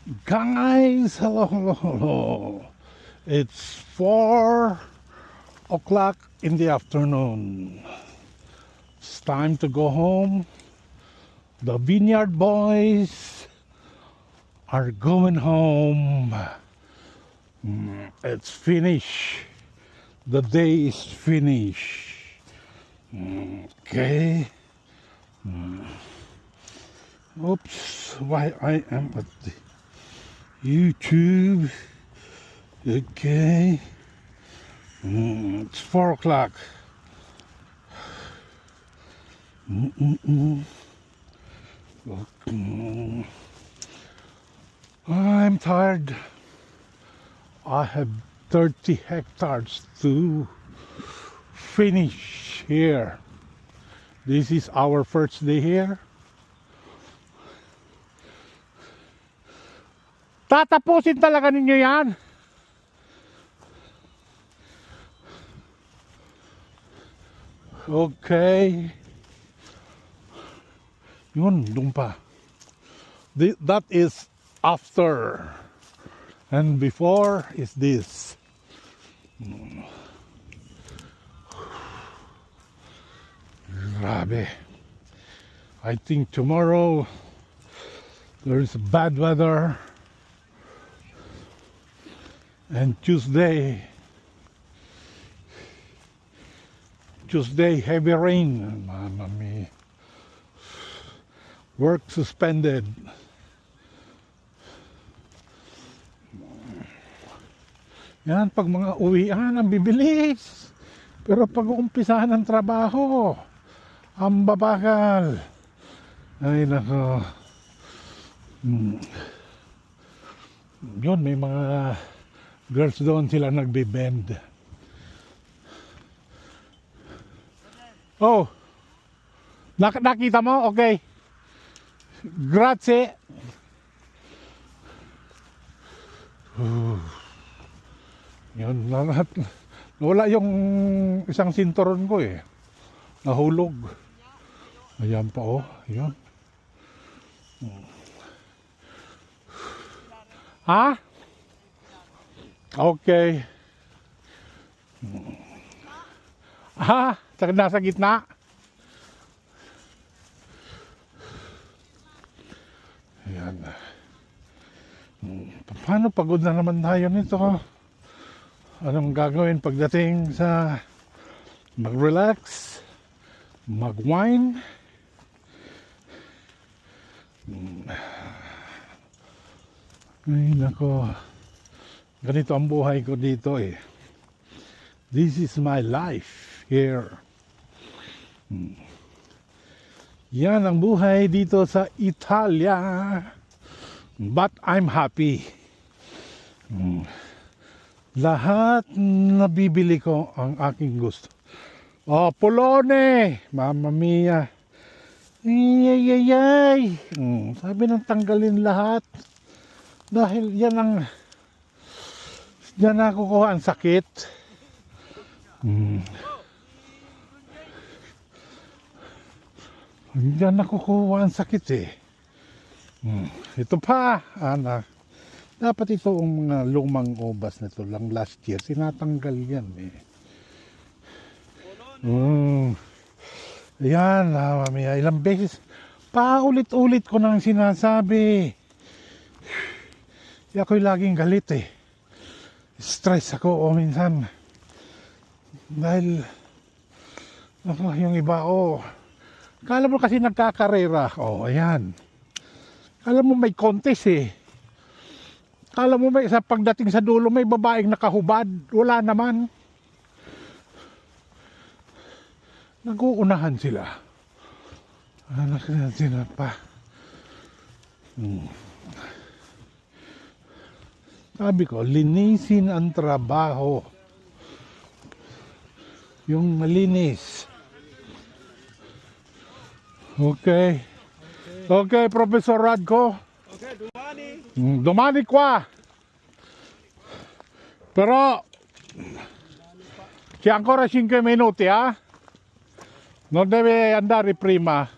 Guys, hello, hello, hello. It's 4 o'clock in the afternoon. It's time to go home. The Vineyard Boys are going home. It's finished. The day is finished. Okay. Oops, why I am at the YouTube. Okay. It's 4 o'clock. I'm tired. I have 30 hectares to finish here. This is our first day here. Tatapusin talaga ninyo yan. Okay. Yun, doon pa. That is after. And before is this. Grabe. I think tomorrow there is bad weather. And Tuesday heavy rain. Mama mia. Work suspended. Yan, pag mga uwian, ang bibilis. Pero pag uumpisahan ng trabaho, ang babagal. Ay, nako. Yun, may mga girls doon, sila nagbe-bend. Oh, nakita mo? Okay. Grazie. Yun, wala yung isang sinturon ko eh. Nahulog. Ayan pa oh, yun. Ha? Okay. Ah, nasa gitna. Ayan. Paano pagod na naman tayo nito? Anong gagawin pagdating sa mag-relax, mag-wine? Ay, nako. Ganito ang buhay ko dito eh. This is my life here. Yan ang buhay dito sa Italia. But I'm happy. Lahat nabibili ko ang aking gusto. Oh, polone! Mamma mia! Ay. Sabi ng tanggalin lahat. Dahil yan ang diyan nakukuha ang sakit. Diyan nakukuha ang sakit eh. Ito pa, anak. Dapat ito ang mga lumang ubas na ito lang last year. Sinatanggal yan eh. Ayan, mamaya ilang beses. Paulit-ulit ko nang sinasabi. Ako'y laging galit eh. Stress ako o minsan dahil yung iba kala mo kasi nagkakarera ayan, kala mo may contest eh, kala mo may sa pagdating sa dulo may babaeng nakahubad, wala naman, nag-uunahan sila sila pa. Sabi ko, linisin ang trabaho. Yung malinis. Okay. Okay, Professor Radko. Okay, domani. Domani qua. Però c'è ancora 5 minuti, ah? Non deve andare prima.